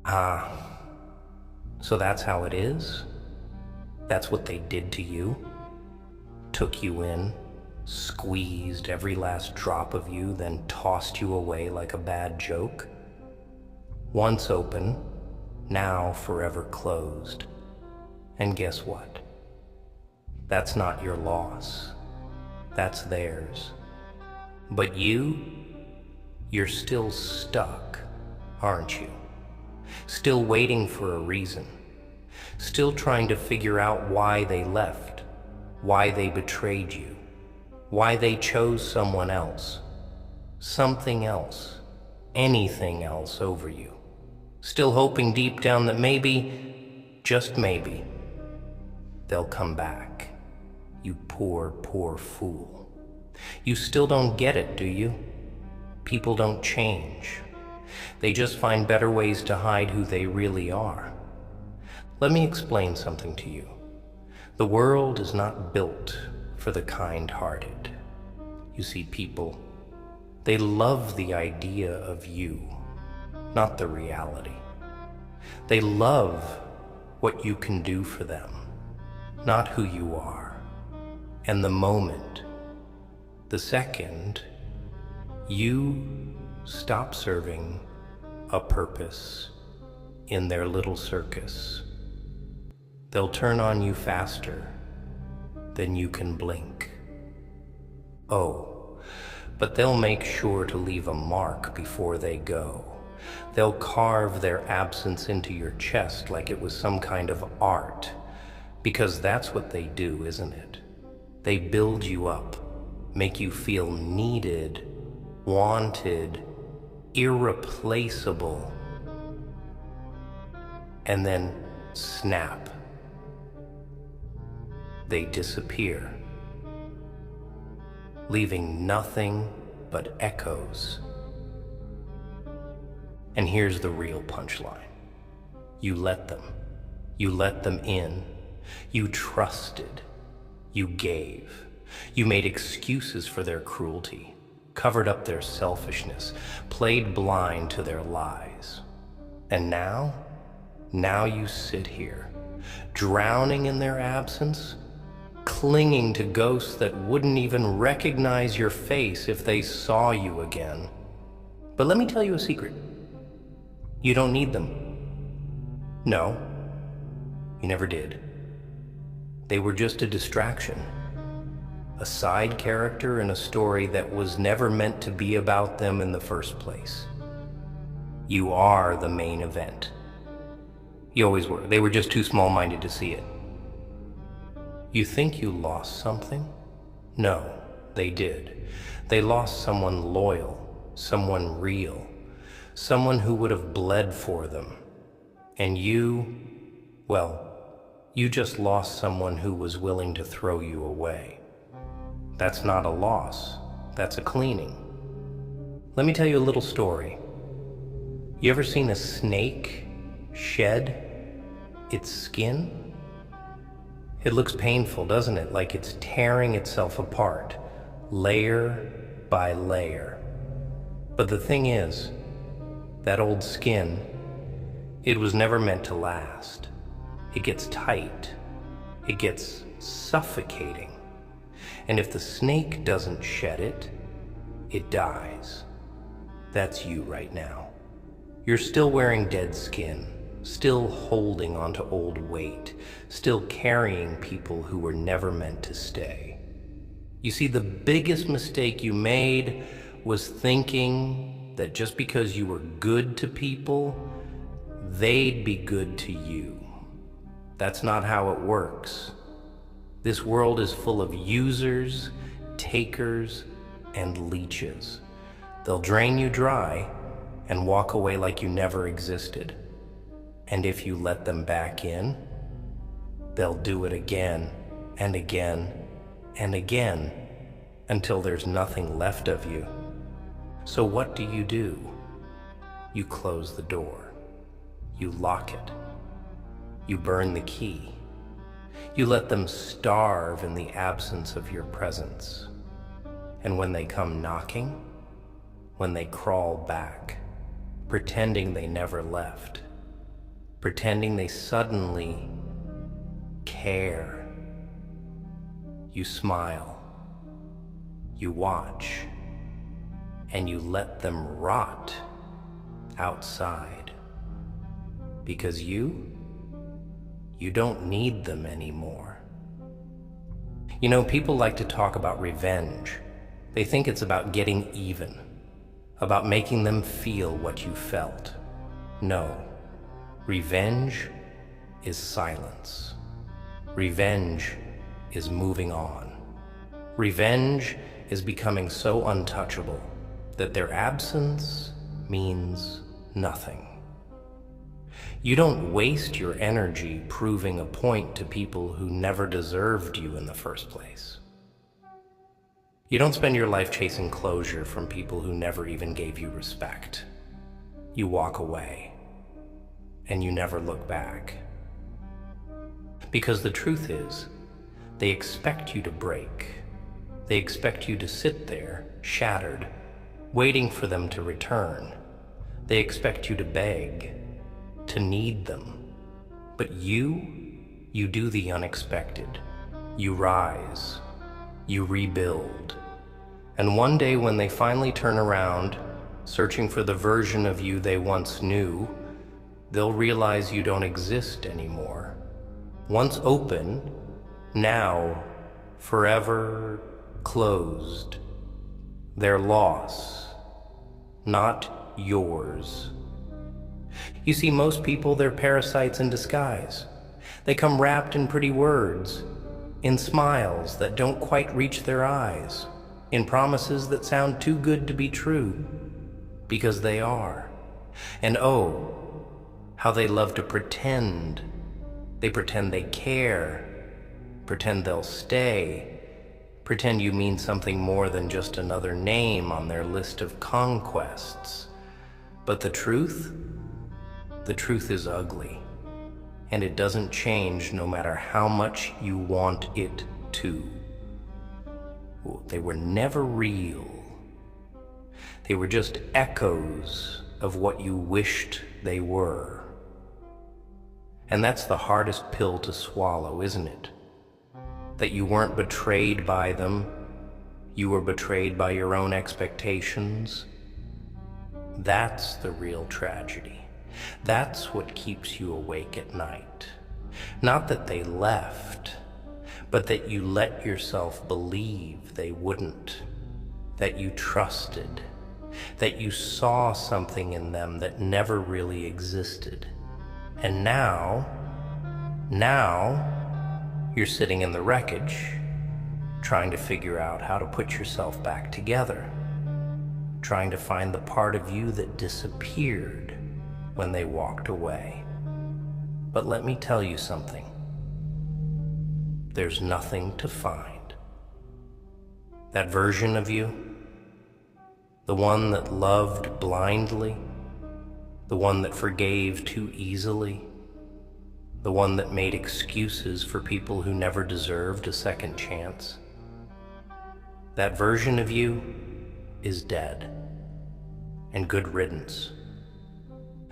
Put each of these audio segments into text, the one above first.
Ah, so that's how it is? That's what they did to you? Took you in, squeezed every last drop of you, then tossed you away like a bad joke? Once open, now forever closed. And guess what? That's not your loss. That's theirs. But you're still stuck, aren't you? Still waiting for a reason. Still trying to figure out why they left, why they betrayed you, why they chose someone else, something else, anything else over you. Still hoping deep down that maybe, just maybe, they'll come back. You poor, poor fool. You still don't get it, do you? People don't change. They just find better ways to hide who they really are. Let me explain something to you. The world is not built for the kind-hearted. You see, people, they love the idea of you, not the reality. They love what you can do for them, not who you are. And the moment, the second, you stop serving a purpose in their little circus, they'll turn on you faster than you can blink. Oh, but they'll make sure to leave a mark before they go. They'll carve their absence into your chest like it was some kind of art, because that's what they do, isn't it? They build you up, make you feel needed, wanted, irreplaceable, and then snap. They disappear, leaving nothing but echoes. And here's the real punchline. You let them. You let them in. You trusted. You gave. You made excuses for their cruelty, covered up their selfishness, played blind to their lies. And now you sit here, drowning in their absence, clinging to ghosts that wouldn't even recognize your face if they saw you again. But let me tell you a secret. You don't need them. No, you never did. They were just a distraction, a side character in a story that was never meant to be about them in the first place. You are the main event. You always were. They were just too small-minded to see it. You think you lost something? No, they did. They lost someone loyal, someone real, someone who would have bled for them. And you, well, you just lost someone who was willing to throw you away. That's not a loss, that's a cleaning. Let me tell you a little story. You ever seen a snake shed its skin? It looks painful, doesn't it? Like it's tearing itself apart, layer by layer. But the thing is, that old skin, it was never meant to last. It gets tight. It gets suffocating. And if the snake doesn't shed it, it dies. That's you right now. You're still wearing dead skin, still holding onto old weight, still carrying people who were never meant to stay. You see, the biggest mistake you made was thinking that just because you were good to people, they'd be good to you. That's not how it works. This world is full of users, takers, and leeches. They'll drain you dry and walk away like you never existed. And if you let them back in, they'll do it again and again and again until there's nothing left of you. So what do? You close the door. You lock it. You burn the key. You let them starve in the absence of your presence. And when they come knocking, when they crawl back, pretending they never left, pretending they suddenly care. You smile, you watch, and you let them rot outside. Because you don't need them anymore. You know, people like to talk about revenge. They think it's about getting even, about making them feel what you felt. No, revenge is silence. Revenge is moving on. Revenge is becoming so untouchable that their absence means nothing. You don't waste your energy proving a point to people who never deserved you in the first place. You don't spend your life chasing closure from people who never even gave you respect. You walk away, and you never look back. Because the truth is, they expect you to break. They expect you to sit there, shattered, waiting for them to return. They expect you to beg, to need them. But you do the unexpected. You rise, you rebuild. And one day when they finally turn around, searching for the version of you they once knew, they'll realize you don't exist anymore. Once open, now forever closed. Their loss, not yours. You see, most people, they're parasites in disguise. They come wrapped in pretty words, in smiles that don't quite reach their eyes, in promises that sound too good to be true, because they are. And oh, how they love to pretend. They pretend they care, pretend they'll stay, pretend you mean something more than just another name on their list of conquests. But the truth is ugly, and it doesn't change no matter how much you want it to. They were never real. They were just echoes of what you wished they were. And that's the hardest pill to swallow, isn't it? That you weren't betrayed by them, you were betrayed by your own expectations. That's the real tragedy. That's what keeps you awake at night. Not that they left, but that you let yourself believe they wouldn't, that you trusted, that you saw something in them that never really existed. And now you're sitting in the wreckage, trying to figure out how to put yourself back together, trying to find the part of you that disappeared when they walked away. But let me tell you something. There's nothing to find. That version of you, the one that loved blindly, the one that forgave too easily, the one that made excuses for people who never deserved a second chance, that version of you is dead, and good riddance.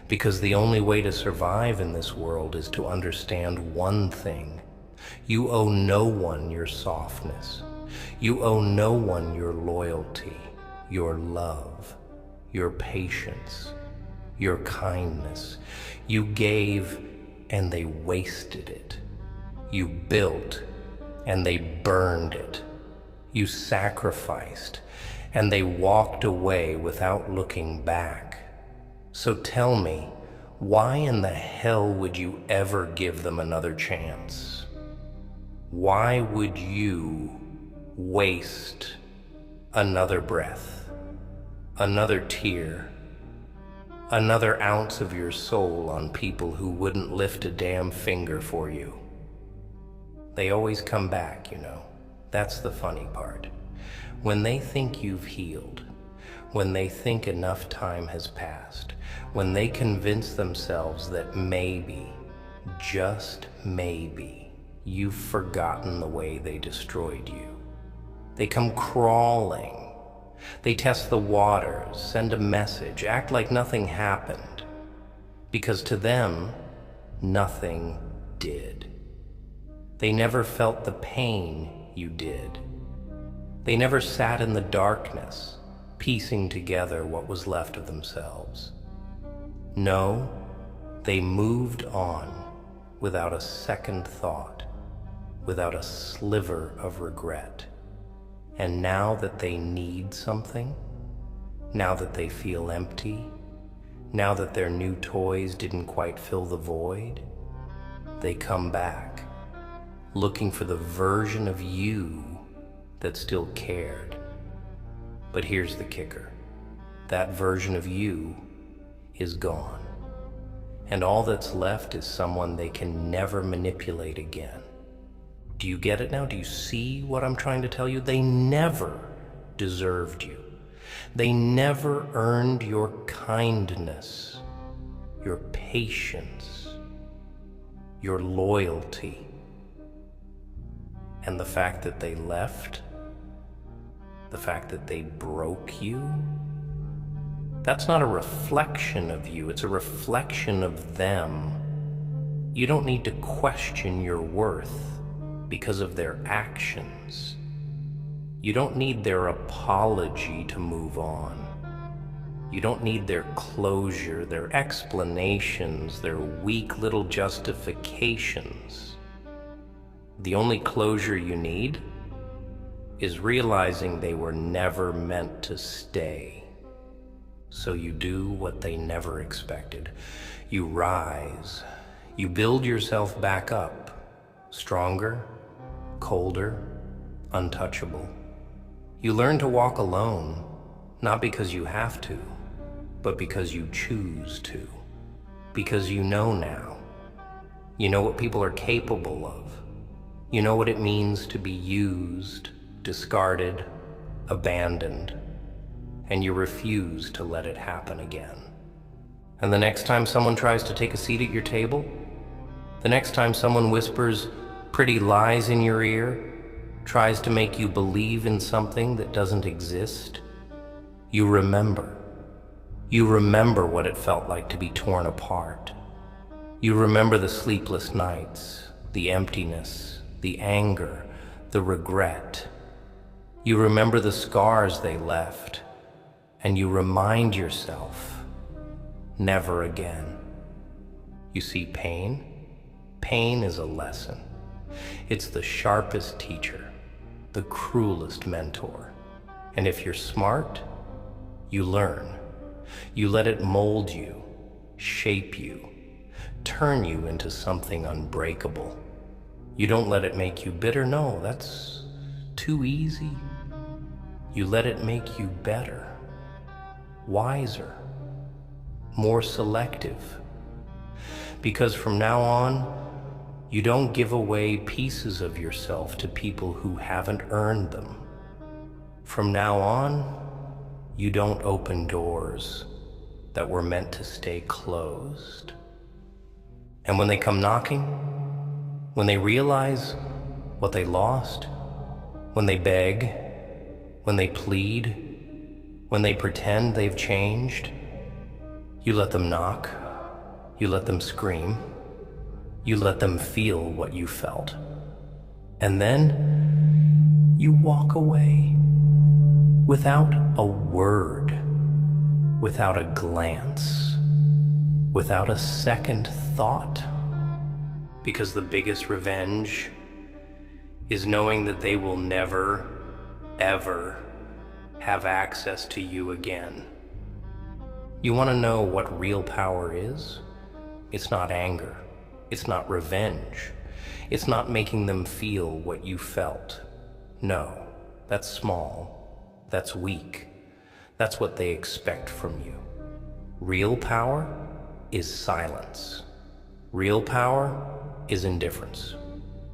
Because the only way to survive in this world is to understand one thing. You owe no one your softness. You owe no one your loyalty, your love, your patience, your kindness. You gave and they wasted it. You built and they burned it. You sacrificed and they walked away without looking back. So tell me, why in the hell would you ever give them another chance? Why would you waste another breath, another tear, another ounce of your soul on people who wouldn't lift a damn finger for you? They always come back, you know. That's the funny part. When they think you've healed, when they think enough time has passed, when they convince themselves that maybe, just maybe, you've forgotten the way they destroyed you, they come crawling. They test the waters, send a message, act like nothing happened. Because to them, nothing did. They never felt the pain you did. They never sat in the darkness, piecing together what was left of themselves. No, they moved on without a second thought, without a sliver of regret. And now that they need something, now that they feel empty, now that their new toys didn't quite fill the void, they come back, looking for the version of you that still cared. But here's the kicker. That version of you is gone. And all that's left is someone they can never manipulate again. Do you get it now? Do you see what I'm trying to tell you? They never deserved you. They never earned your kindness, your patience, your loyalty. And the fact that they left, the fact that they broke you, that's not a reflection of you, it's a reflection of them. You don't need to question your worth because of their actions. You don't need their apology to move on. You don't need their closure, their explanations, their weak little justifications. The only closure you need is realizing they were never meant to stay. So you do what they never expected. You rise. You build yourself back up, stronger, colder, untouchable. You learn to walk alone, not because you have to, but because you choose to. Because you know now. You know what people are capable of. You know what it means to be used, discarded, abandoned, and you refuse to let it happen again. And the next time someone tries to take a seat at your table, the next time someone whispers pretty lies in your ear, tries to make you believe in something that doesn't exist, you remember. You remember what it felt like to be torn apart. You remember the sleepless nights, the emptiness, the anger, the regret. You remember the scars they left, and you remind yourself, never again. You see, pain is a lesson. It's the sharpest teacher, the cruelest mentor. And if you're smart, you learn. You let it mold you, shape you, turn you into something unbreakable. You don't let it make you bitter. No, that's too easy. You let it make you better, wiser, more selective. Because from now on, you don't give away pieces of yourself to people who haven't earned them. From now on, you don't open doors that were meant to stay closed. And when they come knocking, when they realize what they lost, when they beg, when they plead, when they pretend they've changed, you let them knock, you let them scream, you let them feel what you felt. And then you walk away without a word, without a glance, without a second thought. Because the biggest revenge is knowing that they will never, ever have access to you again. You want to know what real power is? It's not anger. It's not revenge. It's not making them feel what you felt. No, that's small. That's weak. That's what they expect from you. Real power is silence. Real power is indifference.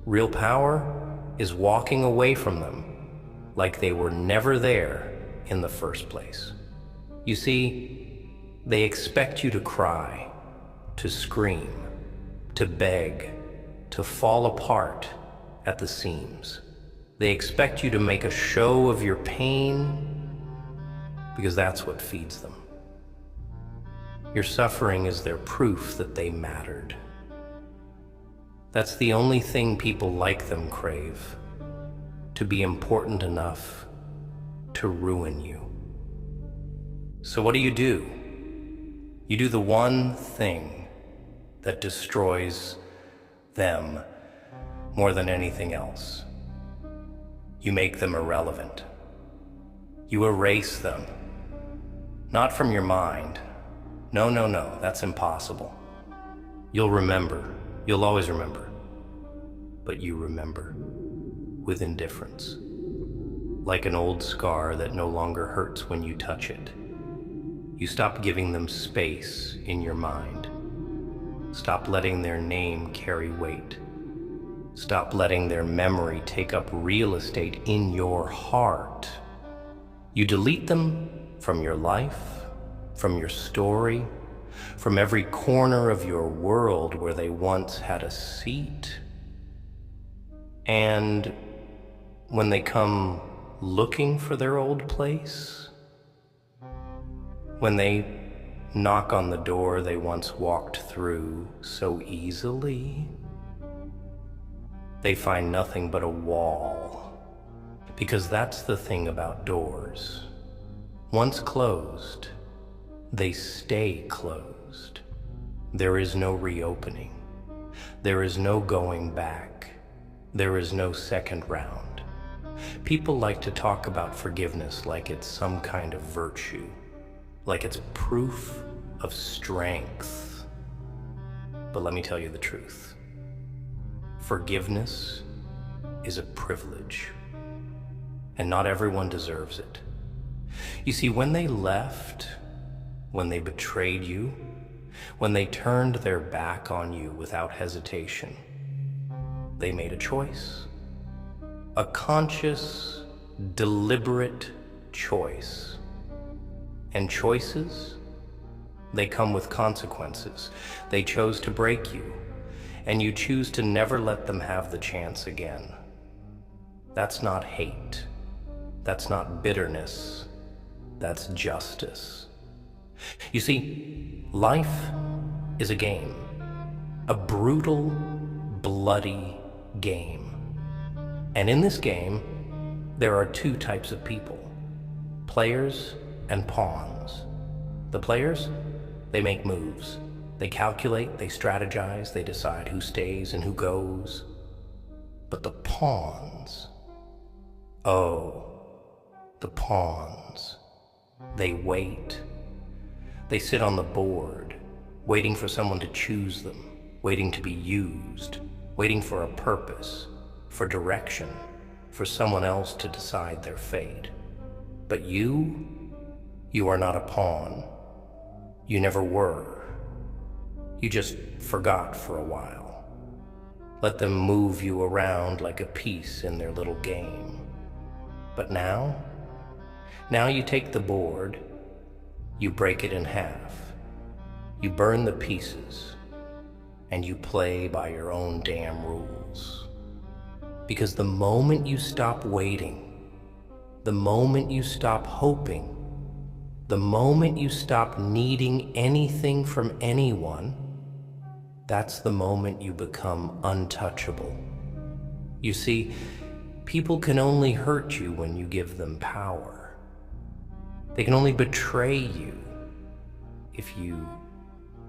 Real power is walking away from them like they were never there in the first place. You see, they expect you to cry, to scream, to beg, to fall apart at the seams. They expect you to make a show of your pain because that's what feeds them. Your suffering is their proof that they mattered. That's the only thing people like them crave, to be important enough to ruin you. So what do? You do the one thing that destroys them more than anything else. You make them irrelevant. You erase them. Not from your mind. No, that's impossible. You'll remember. You'll always remember. But you remember with indifference. Like an old scar that no longer hurts when you touch it. You stop giving them space in your mind. Stop letting their name carry weight. Stop letting their memory take up real estate in your heart. You delete them from your life, from your story, from every corner of your world where they once had a seat. And when they come looking for their old place, when they knock on the door they once walked through so easily, they find nothing but a wall. Because that's the thing about doors. Once closed, they stay closed. There is no reopening. There is no going back. There is no second round. People like to talk about forgiveness like it's some kind of virtue, like it's proof of strength. But let me tell you the truth. Forgiveness is a privilege, and not everyone deserves it. You see, when they left, when they betrayed you, when they turned their back on you without hesitation, they made a choice. A conscious, deliberate choice. And choices, they come with consequences. They chose to break you, and you choose to never let them have the chance again. That's not hate. That's not bitterness. That's justice. You see, life is a game. A brutal, bloody game. And in this game, there are two types of people. Players and pawns. The players, they make moves. They calculate, they strategize, they decide who stays and who goes. But the pawns, the pawns, they wait. They sit on the board, waiting for someone to choose them, waiting to be used, waiting for a purpose, for direction, for someone else to decide their fate. But you are not a pawn. You never were. You just forgot for a while. Let them move you around like a piece in their little game. But now you take the board, you break it in half, you burn the pieces, and you play by your own damn rules. Because the moment you stop waiting, the moment you stop hoping, the moment you stop needing anything from anyone, that's the moment you become untouchable. You see, people can only hurt you when you give them power. They can only betray you if you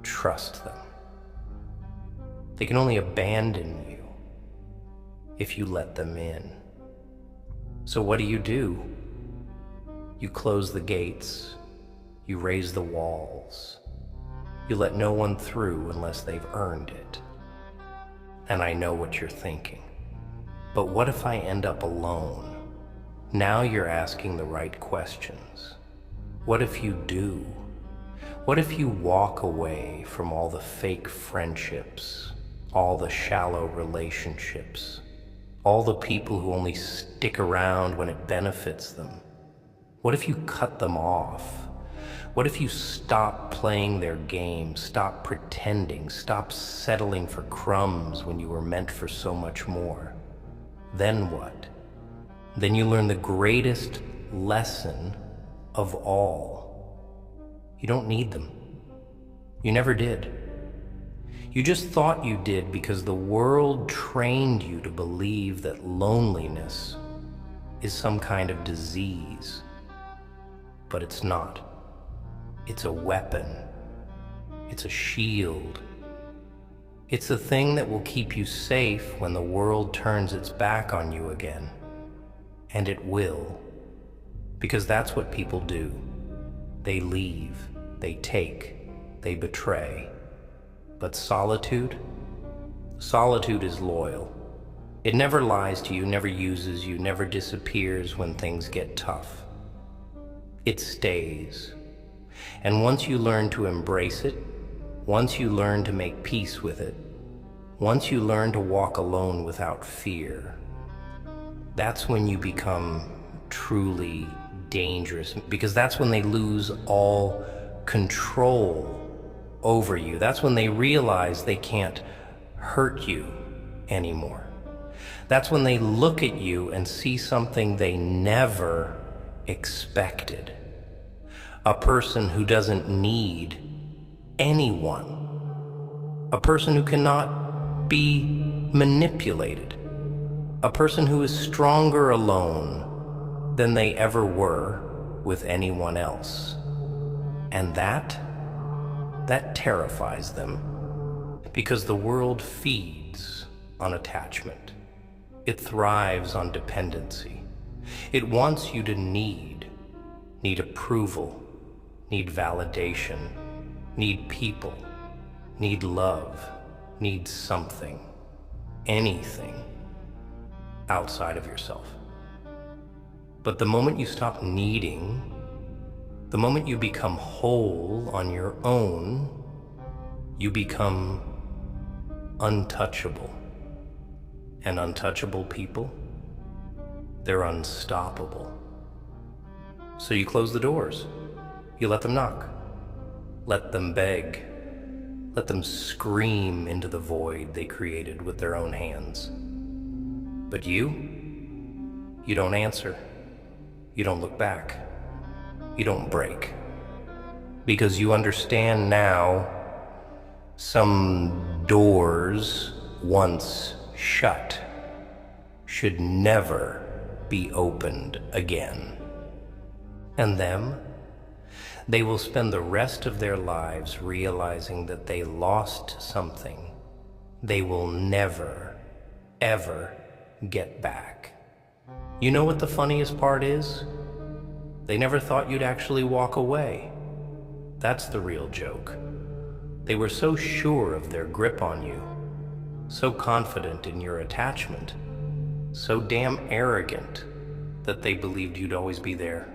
trust them. They can only abandon you if you let them in. So what do? You close the gates. You raise the walls. You let no one through unless they've earned it. And I know what you're thinking. But what if I end up alone? Now you're asking the right questions. What if you do? What if you walk away from all the fake friendships, all the shallow relationships, all the people who only stick around when it benefits them? What if you cut them off? What if you stop playing their game, stop pretending, stop settling for crumbs when you were meant for so much more? Then what? Then you learn the greatest lesson of all. You don't need them. You never did. You just thought you did because the world trained you to believe that loneliness is some kind of disease. But it's not. It's a weapon. It's a shield. It's a thing that will keep you safe when the world turns its back on you again. And it will. Because that's what people do. They leave, they take, they betray. But solitude? Solitude is loyal. It never lies to you, never uses you, never disappears when things get tough. It stays. And once you learn to embrace it, once you learn to make peace with it, once you learn to walk alone without fear, that's when you become truly dangerous, because that's when they lose all control over you. That's when they realize they can't hurt you anymore. That's when they look at you and see something they never expected. A person who doesn't need anyone. A person who cannot be manipulated. A person who is stronger alone than they ever were with anyone else. And that terrifies them, because the world feeds on attachment. It thrives on dependency. It wants you to need approval, need validation, need people, need love, need something, anything outside of yourself. But the moment you stop needing, the moment you become whole on your own, you become untouchable. And untouchable people, they're unstoppable. So you close the doors. You let them knock. Let them beg. Let them scream into the void they created with their own hands. But you don't answer. You don't look back. You don't break. Because you understand now, some doors once shut should never be opened again. And them, they will spend the rest of their lives realizing that they lost something they will never, ever get back. You know what the funniest part is? They never thought you'd actually walk away. That's the real joke. They were so sure of their grip on you, so confident in your attachment, so damn arrogant that they believed you'd always be there,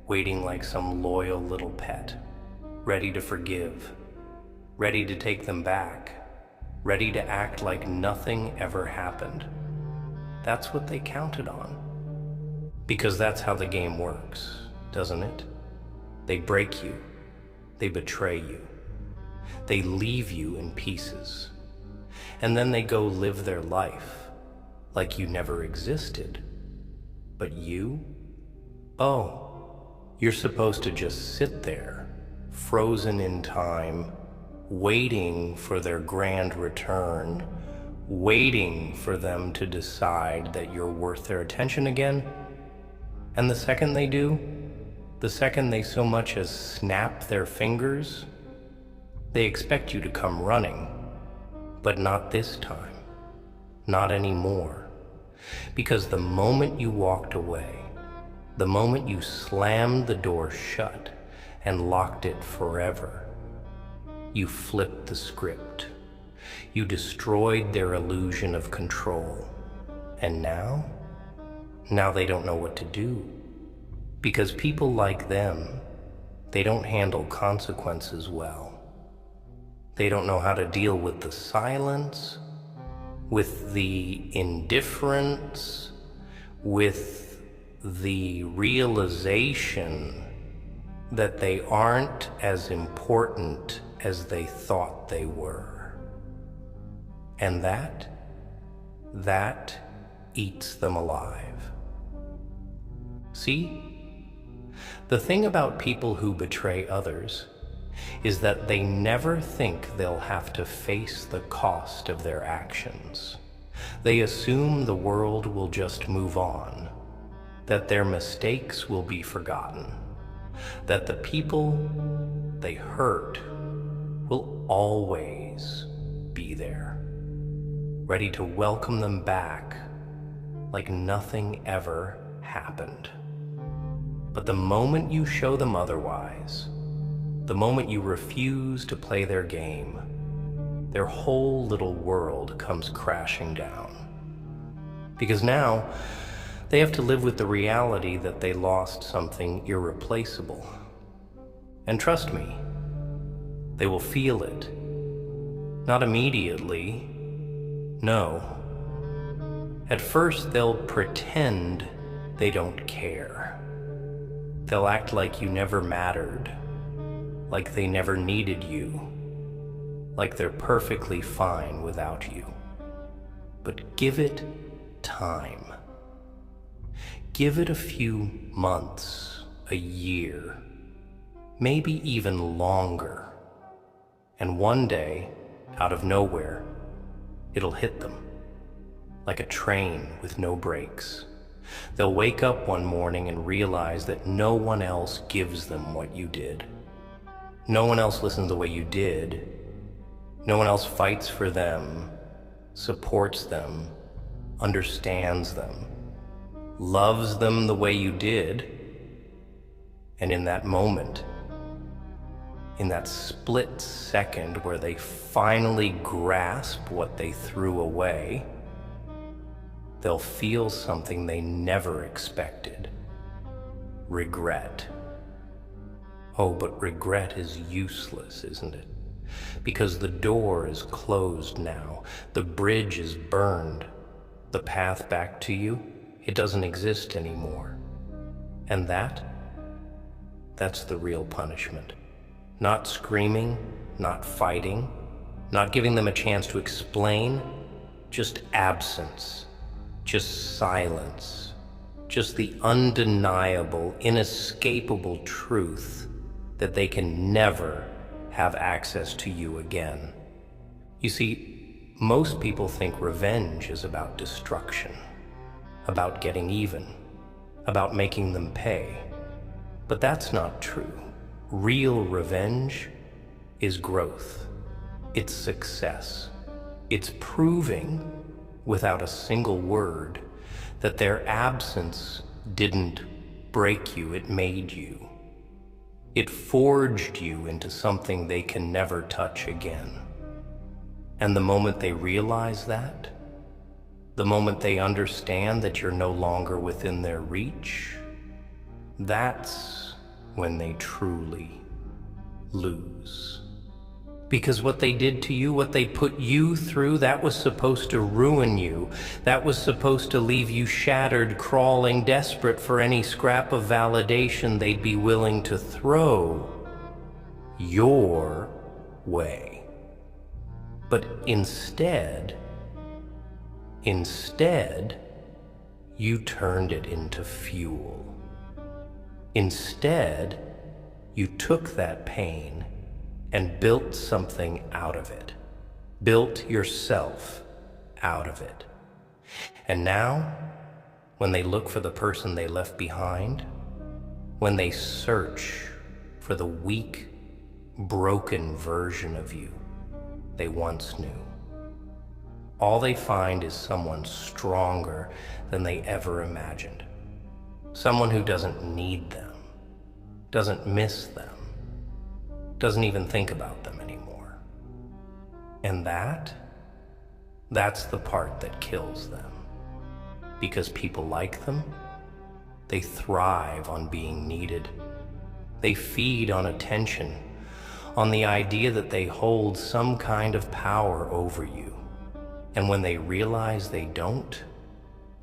waiting like some loyal little pet, ready to forgive, ready to take them back, ready to act like nothing ever happened. That's what they counted on. Because that's how the game works, doesn't it? They break you. They betray you. They leave you in pieces. And then they go live their life like you never existed. But you? Oh, you're supposed to just sit there, frozen in time, waiting for their grand return, waiting for them to decide that you're worth their attention again. And the second they do, the second they so much as snap their fingers, they expect you to come running. But not this time. Not anymore. Because the moment you walked away, the moment you slammed the door shut and locked it forever, you flipped the script. You destroyed their illusion of control. And now they don't know what to do. Because people like them, they don't handle consequences well. They don't know how to deal with the silence, with the indifference, with the realization that they aren't as important as they thought they were. And that eats them alive. See? The thing about people who betray others is that they never think they'll have to face the cost of their actions. They assume the world will just move on, that their mistakes will be forgotten, that the people they hurt will always be there, ready to welcome them back like nothing ever happened. But the moment you show them otherwise, the moment you refuse to play their game, their whole little world comes crashing down. Because now, they have to live with the reality that they lost something irreplaceable. And trust me, they will feel it. Not immediately, no. At first, they'll pretend they don't care. They'll act like you never mattered, like they never needed you, like they're perfectly fine without you. But give it time. Give it a few months, a year, maybe even longer. And one day, out of nowhere, it'll hit them, like a train with no brakes. They'll wake up one morning and realize that no one else gives them what you did. No one else listens the way you did. No one else fights for them, supports them, understands them, loves them the way you did. And in that moment, in that split second where they finally grasp what they threw away, they'll feel something they never expected. Regret. Oh, but regret is useless, isn't it? Because the door is closed now. The bridge is burned. The path back to you, it doesn't exist anymore. And that's the real punishment. Not screaming, not fighting, not giving them a chance to explain, just absence, just silence, just the undeniable, inescapable truth that they can never have access to you again. You see, most people think revenge is about destruction, about getting even, about making them pay. But that's not true. Real revenge is growth. It's success. It's proving, without a single word, that their absence didn't break you, it made you. It forged you into something they can never touch again. And the moment they realize that, the moment they understand that you're no longer within their reach, that's when they truly lose. Because what they did to you, what they put you through, that was supposed to ruin you. That was supposed to leave you shattered, crawling, desperate for any scrap of validation they'd be willing to throw your way. But instead, you turned it into fuel. Instead, you took that pain and built something out of it. Built yourself out of it. And now, when they look for the person they left behind, when they search for the weak, broken version of you they once knew, all they find is someone stronger than they ever imagined. Someone who doesn't need them, doesn't miss them, doesn't even think about them anymore. And that's the part that kills them. Because people like them, they thrive on being needed. They feed on attention, on the idea that they hold some kind of power over you. And when they realize they don't,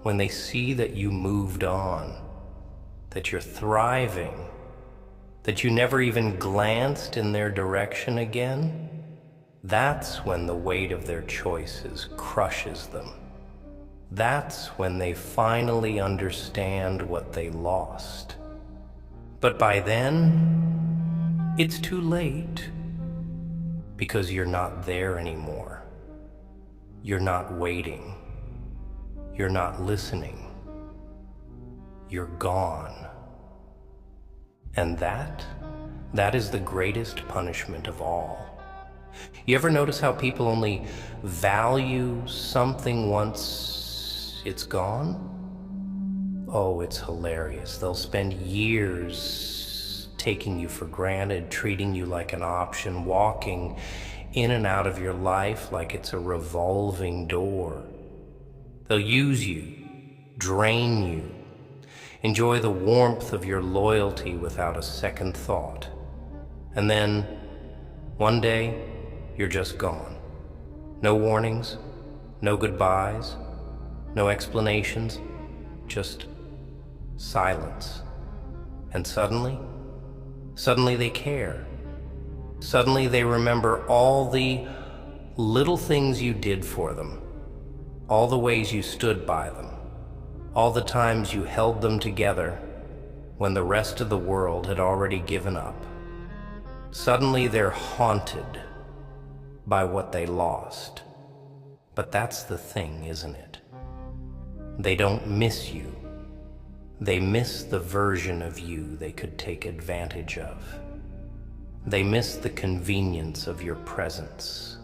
when they see that you moved on, that you're thriving, that you never even glanced in their direction again, that's when the weight of their choices crushes them. That's when they finally understand what they lost. But by then, It's too late because you're not there anymore. You're not waiting. You're not listening. You're gone. And that is the greatest punishment of all. You ever notice how people only value something once it's gone? Oh, it's hilarious. They'll spend years taking you for granted, treating you like an option, walking in and out of your life like it's a revolving door. They'll use you, drain you, enjoy the warmth of your loyalty without a second thought. And then, one day, you're just gone. No warnings, no goodbyes, no explanations, just silence. And suddenly they care. Suddenly they remember all the little things you did for them, all the ways you stood by them, all the times you held them together when the rest of the world had already given up. Suddenly they're haunted by what they lost. But that's the thing, isn't it? They don't miss you. They miss the version of you they could take advantage of. They miss the convenience of your presence,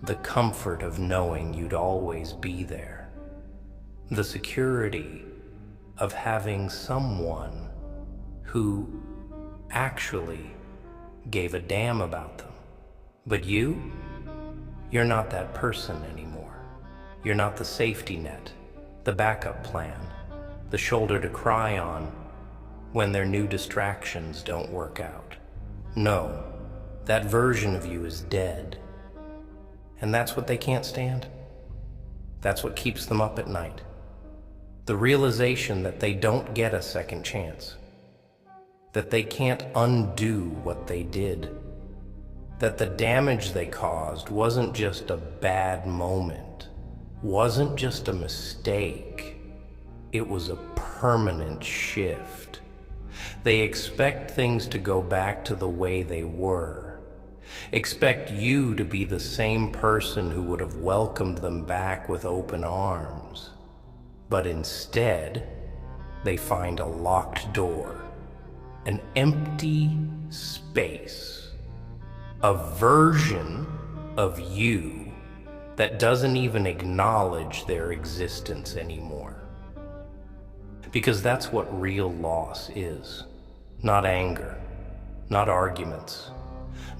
the comfort of knowing you'd always be there, the security of having someone who actually gave a damn about them. But you're not that person anymore. You're not the safety net, the backup plan, the shoulder to cry on when their new distractions don't work out. No, that version of you is dead. And that's what they can't stand. That's what keeps them up at night. The realization that they don't get a second chance. That they can't undo what they did. That the damage they caused wasn't just a bad moment, wasn't just a mistake. It was a permanent shift. They expect things to go back to the way they were. Expect you to be the same person who would have welcomed them back with open arms. But instead, they find a locked door, an empty space. A version of you that doesn't even acknowledge their existence anymore. Because that's what real loss is. Not anger, not arguments,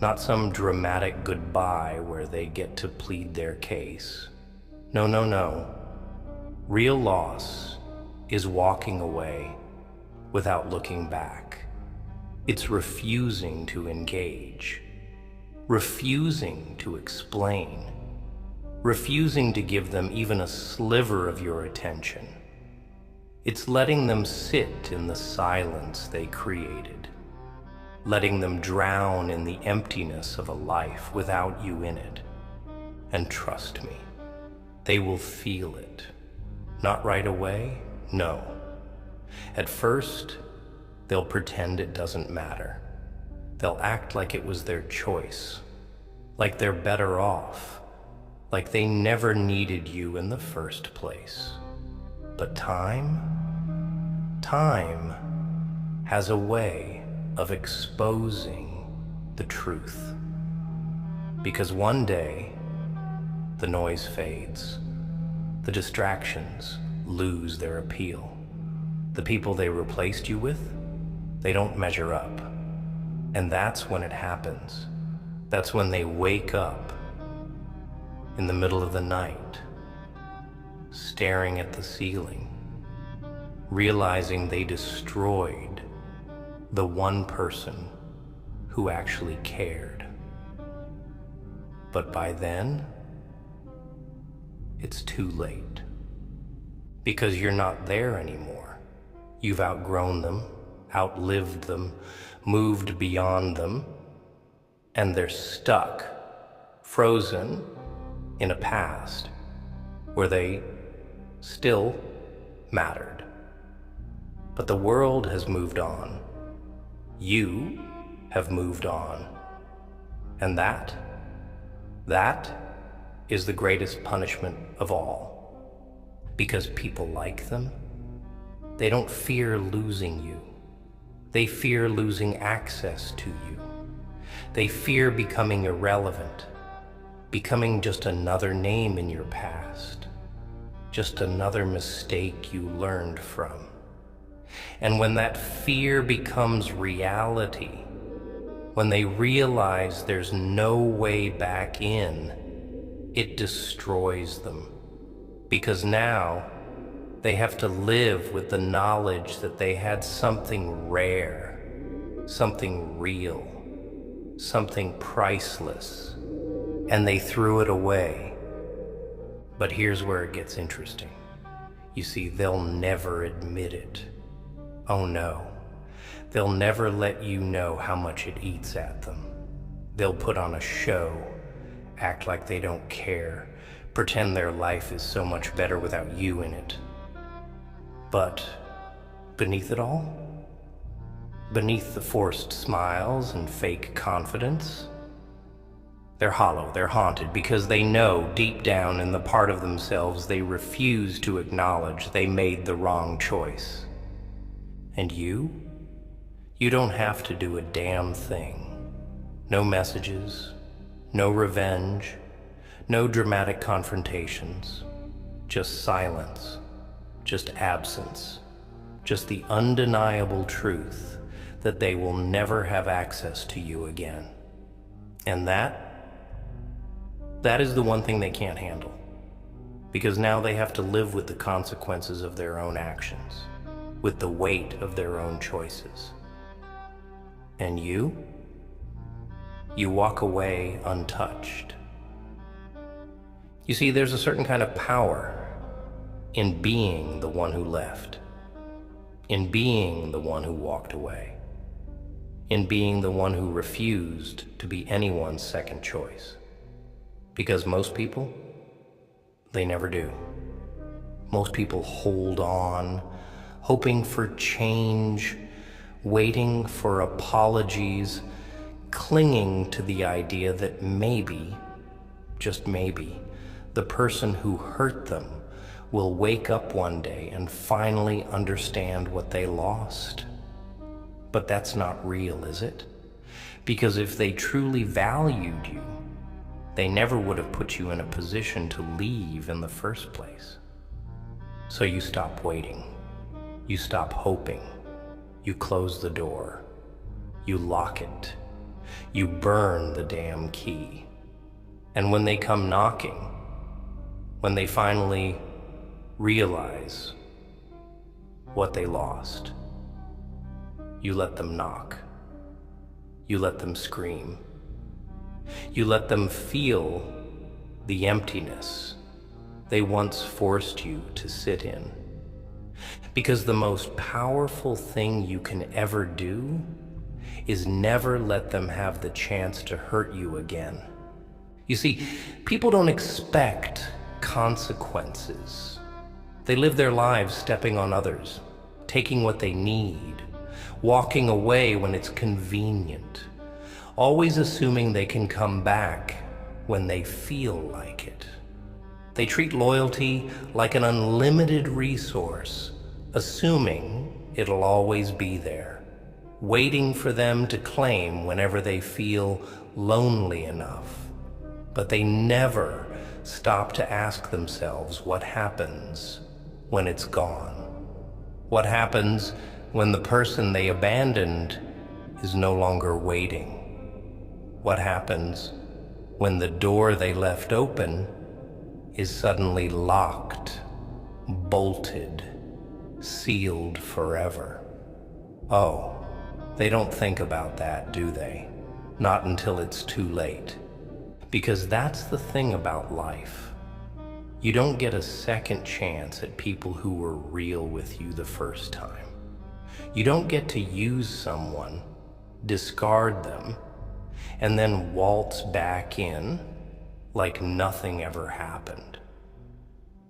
not some dramatic goodbye where they get to plead their case. No, no, no. Real loss is walking away without looking back. It's refusing to engage. Refusing to explain, refusing to give them even a sliver of your attention. It's letting them sit in the silence they created, letting them drown in the emptiness of a life without you in it. And trust me, they will feel it. Not right away, no. At first, they'll pretend it doesn't matter. They'll act like it was their choice, like they're better off, like they never needed you in the first place. But time has a way of exposing the truth. Because one day, the noise fades, the distractions lose their appeal. The people they replaced you with, they don't measure up. And that's when it happens. That's when they wake up in the middle of the night, staring at the ceiling, realizing they destroyed the one person who actually cared. But by then, it's too late. Because you're not there anymore. You've outgrown them, outlived them, moved beyond them, and they're stuck, frozen in a past where they still mattered. But the world has moved on. You have moved on. And that is the greatest punishment of all. Because people like them, they don't fear losing you. They fear losing access to you. They fear becoming irrelevant, becoming just another name in your past, just another mistake you learned from. And when that fear becomes reality, when they realize there's no way back in, it destroys them. Because now they have to live with the knowledge that they had something rare, something real, something priceless, and they threw it away. But here's where it gets interesting. You see, they'll never admit it. Oh no, they'll never let you know how much it eats at them. They'll put on a show, act like they don't care, pretend their life is so much better without you in it. But beneath it all, beneath the forced smiles and fake confidence, they're hollow, they're haunted, because they know deep down in the part of themselves they refuse to acknowledge they made the wrong choice. And you don't have to do a damn thing. No messages, no revenge, no dramatic confrontations, just silence, just absence, just the undeniable truth that they will never have access to you again. And that is the one thing they can't handle, because now they have to live with the consequences of their own actions, with the weight of their own choices. And you walk away untouched. You see, there's a certain kind of power in being the one who left, in being the one who walked away, in being the one who refused to be anyone's second choice. Because most people, they never do. Most people hold on, hoping for change, waiting for apologies, clinging to the idea that maybe, just maybe, the person who hurt them will wake up one day and finally understand what they lost. But that's not real, is it? Because if they truly valued you, they never would have put you in a position to leave in the first place. So you stop waiting. You stop hoping. You close the door. You lock it. You burn the damn key. And when they come knocking, when they finally realize what they lost, you let them knock. You let them scream. You let them feel the emptiness they once forced you to sit in. Because the most powerful thing you can ever do is never let them have the chance to hurt you again. You see, people don't expect consequences. They live their lives stepping on others, taking what they need, walking away when it's convenient, always assuming they can come back when they feel like it. They treat loyalty like an unlimited resource, assuming it'll always be there, waiting for them to claim whenever they feel lonely enough. But they never stop to ask themselves what happens when it's gone. What happens when the person they abandoned is no longer waiting? What happens when the door they left open is suddenly locked, bolted, sealed forever? Oh, they don't think about that, do they? Not until it's too late. Because that's the thing about life. You don't get a second chance at people who were real with you the first time. You don't get to use someone, discard them, and then waltz back in like nothing ever happened.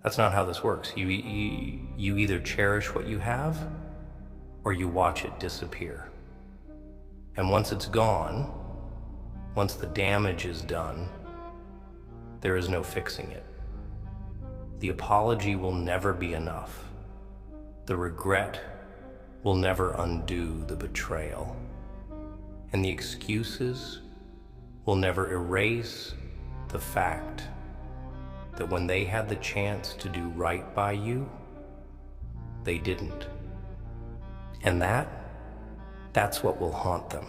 That's not how this works. You either cherish what you have or you watch it disappear. And once it's gone, once the damage is done, there is no fixing it. The apology will never be enough. The regret will never undo the betrayal. And the excuses will never erase the fact that when they had the chance to do right by you, they didn't. And that's what will haunt them.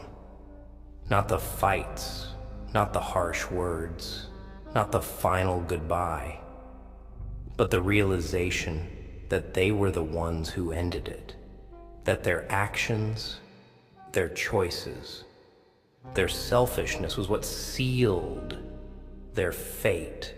Not the fights, not the harsh words, not the final goodbye, but the realization that they were the ones who ended it, that their actions, their choices, their selfishness was what sealed their fate.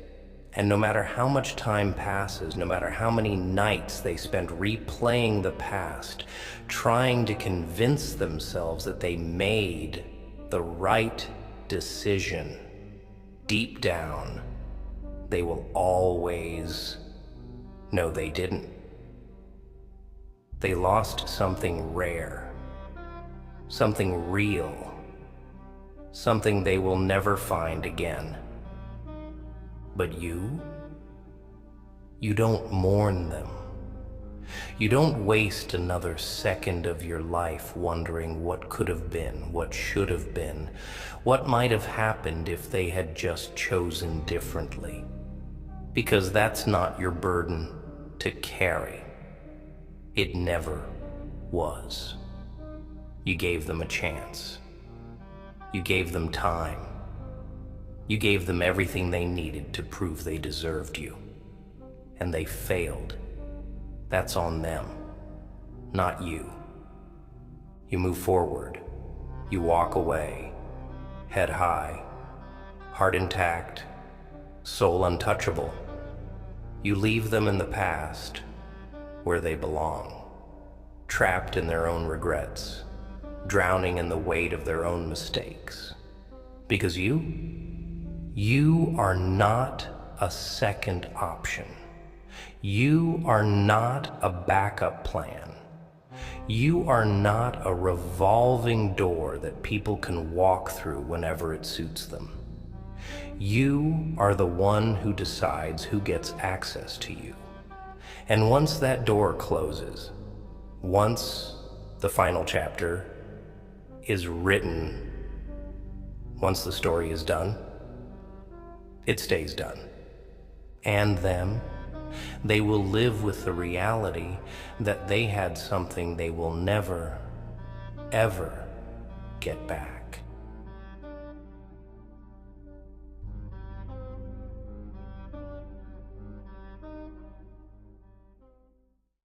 And no matter how much time passes, no matter how many nights they spend replaying the past, trying to convince themselves that they made the right decision, deep down, they will always know they didn't. They lost something rare, something real, something they will never find again. But you don't mourn them. You don't waste another second of your life wondering what could have been, what should have been, what might have happened if they had just chosen differently. Because that's not your burden to carry. It never was. You gave them a chance. You gave them time. You gave them everything they needed to prove they deserved you. And they failed. That's on them, not you. You move forward. You walk away, head high, heart intact, soul untouchable. You leave them in the past where they belong, trapped in their own regrets, drowning in the weight of their own mistakes. Because you are not a second option. You are not a backup plan. You are not a revolving door that people can walk through whenever it suits them. You are the one who decides who gets access to you. And once that door closes, once the final chapter is written, once the story is done, it stays done. And them, they will live with the reality that they had something they will never, ever get back.